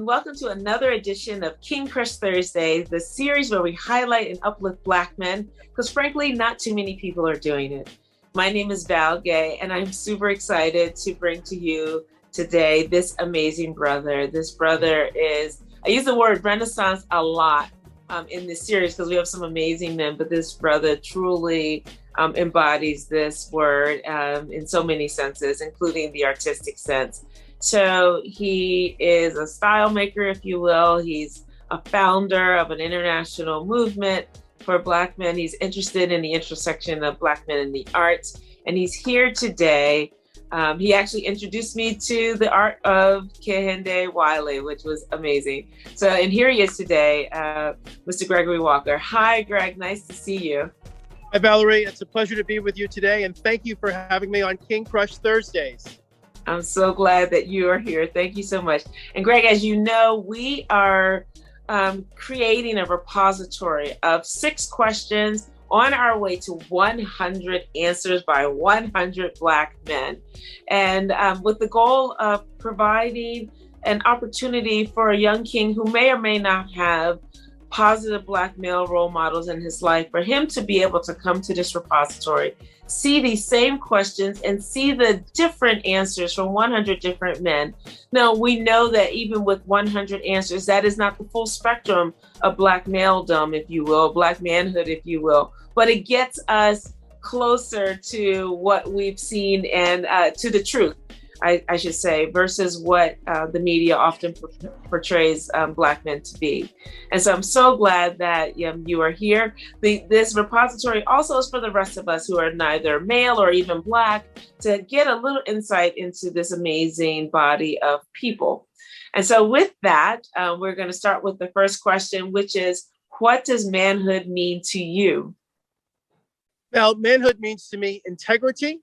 and welcome to another edition of King Crush Thursdays, the series where we highlight and uplift Black men, because frankly, not too many people are doing it. My name is Val Gay, and I'm super excited to bring to you today this amazing brother. This brother is, I use the word Renaissance a lot in this series because we have some amazing men, but this brother truly embodies this word in so many senses, including the artistic sense. So he is a style maker, if you will. He's a founder of an international movement for Black men. He's interested in the intersection of Black men and the arts. And he's here today. He actually introduced me to the art of Kehinde Wiley, which was amazing. So, and here he is today, Mr. Gregory Walker. Hi, Greg. Nice to see you. Hi, Valerie. It's a pleasure to be with you today. And thank you for having me on King Crush Thursdays. I'm so glad that you are here. Thank you so much. And Greg, as you know, we are creating a repository of 6 questions on our way to 100 answers by 100 Black men. And with the goal of providing an opportunity for a young king who may or may not have positive Black male role models in his life, for him to be able to come to this repository, see these same questions and see the different answers from 100 different men. Now, we know that even with 100 answers, that is not the full spectrum of Black maledom, if you will, Black manhood, if you will, but it gets us closer to what we've seen and to the truth, I should say, versus what the media often portrays Black men to be. And so I'm so glad that you are here. This repository also is for the rest of us who are neither male or even Black, to get a little insight into this amazing body of people. And so with that, we're going to start with the first question, which is, what does manhood mean to you? Well, manhood means to me integrity,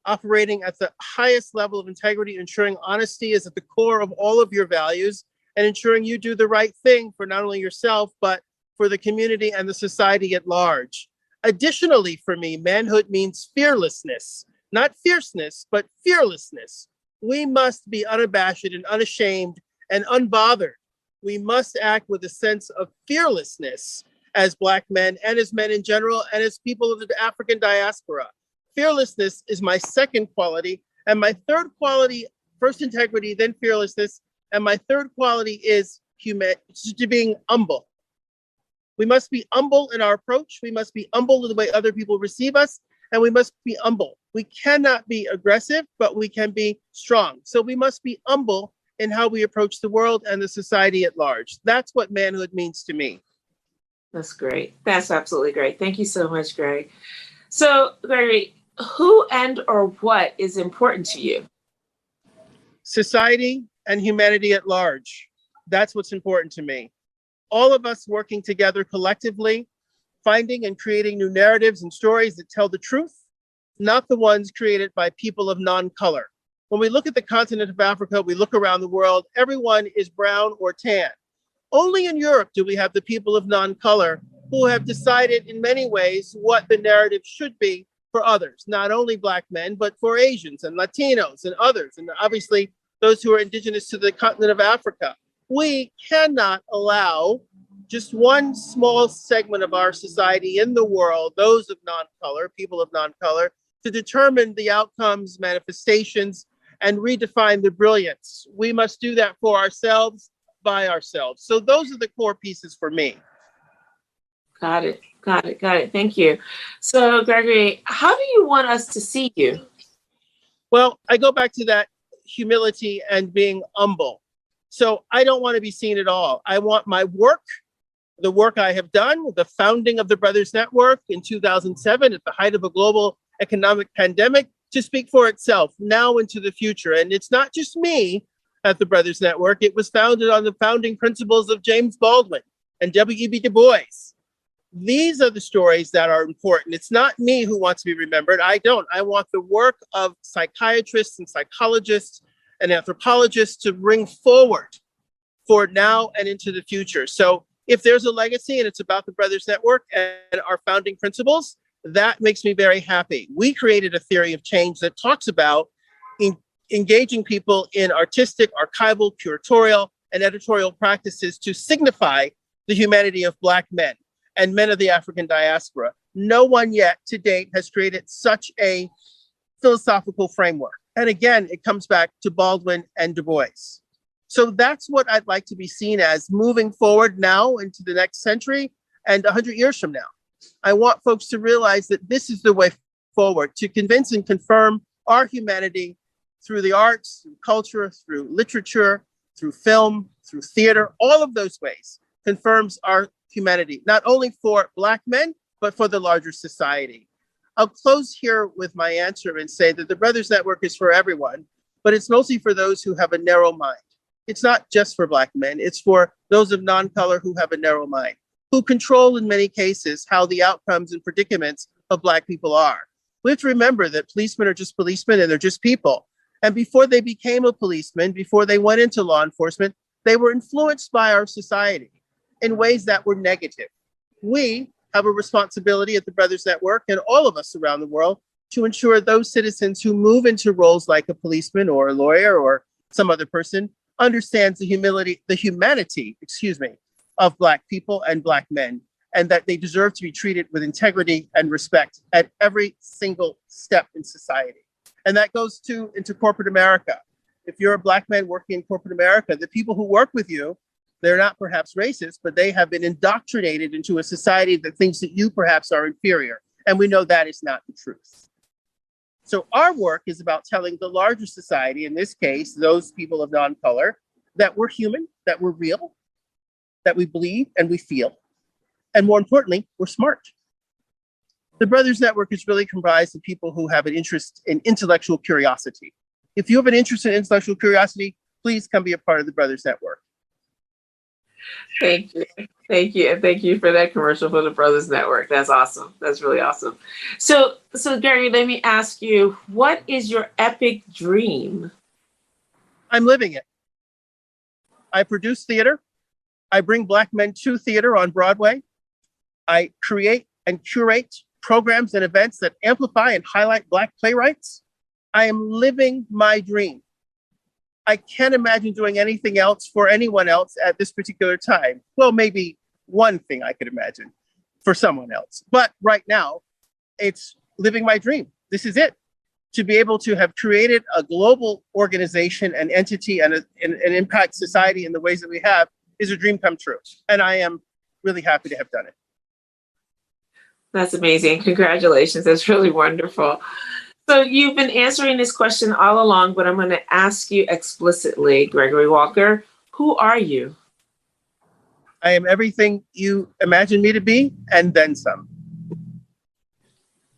operating at the highest level of integrity, ensuring honesty is at the core of all of your values, and ensuring you do the right thing for not only yourself, but for the community and the society at large. Additionally, for me, manhood means fearlessness, not fierceness, but fearlessness. We must be unabashed and unashamed and unbothered. We must act with a sense of fearlessness as Black men and as men in general, and as people of the African diaspora. Fearlessness is my second quality, and my third quality, first integrity, then fearlessness, and my third quality is being humble. We must be humble in our approach. We must be humble in the way other people receive us, and we must be humble. We cannot be aggressive, but we can be strong. So we must be humble in how we approach the world and the society at large. That's what manhood means to me. That's great. That's absolutely great. Thank you so much, Greg. So, Gregory, who and or what is important to you? Society and humanity at large. That's what's important to me. All of us working together collectively, finding and creating new narratives and stories that tell the truth, not the ones created by people of non-color. When we look at the continent of Africa, we look around the world, everyone is brown or tan. Only in Europe do we have the people of non-color who have decided in many ways what the narrative should be for others, not only Black men, but for Asians and Latinos and others, and obviously those who are indigenous to the continent of Africa. We cannot allow just one small segment of our society in the world, those of non-color, people of non-color, to determine the outcomes, manifestations, and redefine the brilliance. We must do that for ourselves, by ourselves. So those are the core pieces for me. Got it. Thank you. So, Gregory, how do you want us to see you? Well, I go back to that humility and being humble. So I don't want to be seen at all. I want my work, the work I have done, the founding of the Brothers Network in 2007 at the height of a global economic pandemic, to speak for itself now into the future. And it's not just me at the Brothers Network. It was founded on the founding principles of James Baldwin and W.E.B. Du Bois. These are the stories that are important. It's not me who wants to be remembered. I don't. I want the work of psychiatrists and psychologists and anthropologists to bring forward for now and into the future. So if there's a legacy and it's about the Brothers Network and our founding principles, that makes me very happy. We created a theory of change that talks about engaging people in artistic, archival, curatorial, and editorial practices to signify the humanity of Black men and men of the African diaspora. No one yet to date has created such a philosophical framework. And again, it comes back to Baldwin and Du Bois. So that's what I'd like to be seen as moving forward now into the next century and 100 years from now. I want folks to realize that this is the way forward, to convince and confirm our humanity through the arts, through culture, through literature, through film, through theater. All of those ways confirms our humanity, not only for Black men, but for the larger society. I'll close here with my answer and say that the Brothers Network is for everyone, but it's mostly for those who have a narrow mind. It's not just for Black men, it's for those of non-color who have a narrow mind, who control in many cases how the outcomes and predicaments of Black people are. We have to remember that policemen are just policemen and they're just people. And before they became a policeman, before they went into law enforcement, they were influenced by our society in ways that were negative. We have a responsibility at the Brothers Network and all of us around the world to ensure those citizens who move into roles like a policeman or a lawyer or some other person understands the humanity of Black people and Black men, and that they deserve to be treated with integrity and respect at every single step in society. And that goes into corporate America. If you're a Black man working in corporate America, the people who work with you, they're not perhaps racist, but they have been indoctrinated into a society that thinks that you perhaps are inferior. And we know that is not the truth. So our work is about telling the larger society, in this case, those people of non-color, that we're human, that we're real, that we believe and we feel. And more importantly, we're smart. The Brothers Network is really comprised of people who have an interest in intellectual curiosity. If you have an interest in intellectual curiosity, please come be a part of the Brothers Network. Thank you. Thank you. And thank you for that commercial for the Brothers Network. That's awesome. That's really awesome. So Gary, let me ask you, what is your epic dream? I'm living it. I produce theater. I bring Black men to theater on Broadway. I create and curate programs and events that amplify and highlight Black playwrights. I am living my dream. I can't imagine doing anything else for anyone else at this particular time. Well, maybe one thing I could imagine for someone else. But right now, it's living my dream. This is it. To be able to have created a global organization and entity and impact society in the ways that we have is a dream come true. And I am really happy to have done it. That's amazing. Congratulations. That's really wonderful. So you've been answering this question all along, but I'm going to ask you explicitly, Gregory Walker, who are you? I am everything you imagine me to be, and then some.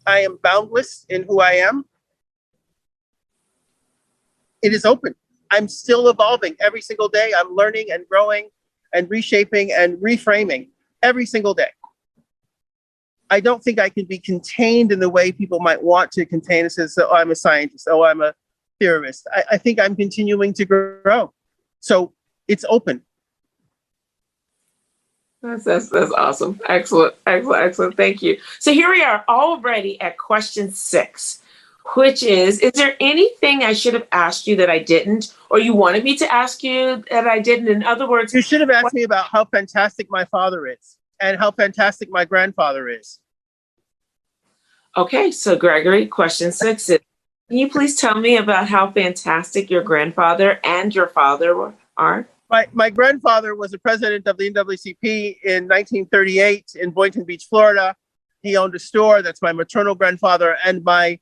I am boundless in who I am. It is open. I'm still evolving every single day. I'm learning and growing and reshaping and reframing every single day. I don't think I can be contained in the way people might want to contain us as, oh, I'm a scientist, oh, I'm a theorist. I think I'm continuing to grow. So it's open. That's awesome. Excellent. Thank you. So here we are already at question 6, which is there anything I should have asked you that I didn't, or you wanted me to ask you that I didn't? In other words, you should have asked me about how fantastic my father is and how fantastic my grandfather is. Okay, so Gregory, question 6 is, can you please tell me about how fantastic your grandfather and your father are? My grandfather was the president of the NAACP in 1938 in Boynton Beach, Florida. He owned a store. That's my maternal grandfather. And my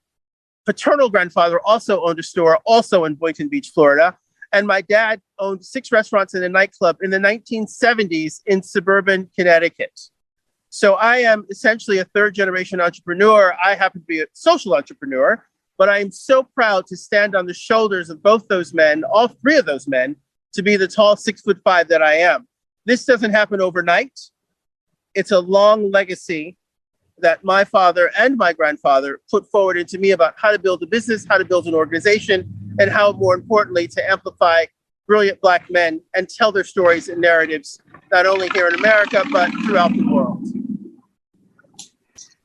paternal grandfather also owned a store, also in Boynton Beach, Florida. And my dad owned 6 restaurants and a nightclub in the 1970s in Suburban Connecticut. So I am essentially a 3rd-generation entrepreneur. I happen to be a social entrepreneur, but I am so proud to stand on the shoulders of both those men, all 3 of those men, to be the tall 6'5" that I am. This doesn't happen overnight. It's a long legacy that my father and my grandfather put forward into me about how to build a business, how to build an organization, and how, more importantly, to amplify brilliant Black men and tell their stories and narratives, not only here in America, but throughout the world.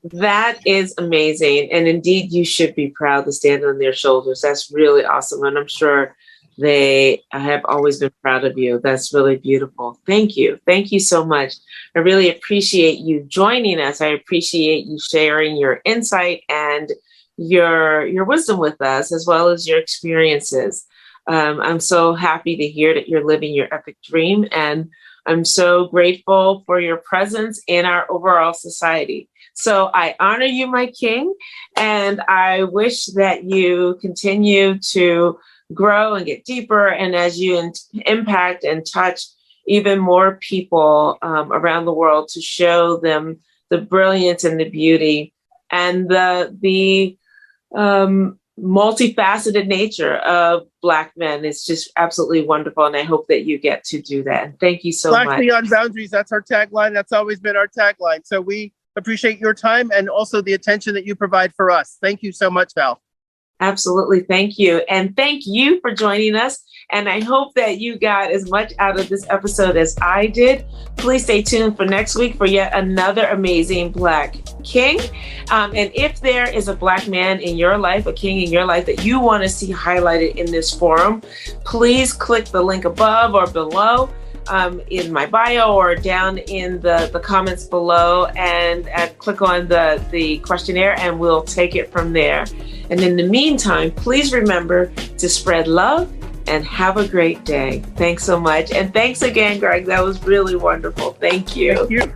That is amazing. And indeed, you should be proud to stand on their shoulders. That's really awesome. And I'm sure I have always been proud of you. That's really beautiful. Thank you. Thank you so much. I really appreciate you joining us. I appreciate you sharing your insight and your wisdom with us, as well as your experiences. I'm so happy to hear that you're living your epic dream, and I'm so grateful for your presence in our overall society. So I honor you, my king, and I wish that you continue to grow and get deeper, and as you impact and touch even more people around the world, to show them the brilliance and the beauty and the multifaceted nature of Black men. It's just absolutely wonderful, and I hope that you get to do that. And thank you so much. Black Beyond Boundaries, that's our tagline. That's always been our tagline. So we appreciate your time and also the attention that you provide for us. Thank you so much, Val. Absolutely. Thank you. And thank you for joining us. And I hope that you got as much out of this episode as I did. Please stay tuned for next week for yet another amazing Black king. And if there is a Black man in your life, a king in your life that you want to see highlighted in this forum, please click the link above or below in my bio or down in the comments below, and click on the questionnaire, and we'll take it from there. And in the meantime, please remember to spread love and have a great day. Thanks so much. And thanks again, Greg. That was really wonderful. Thank you. Thank you.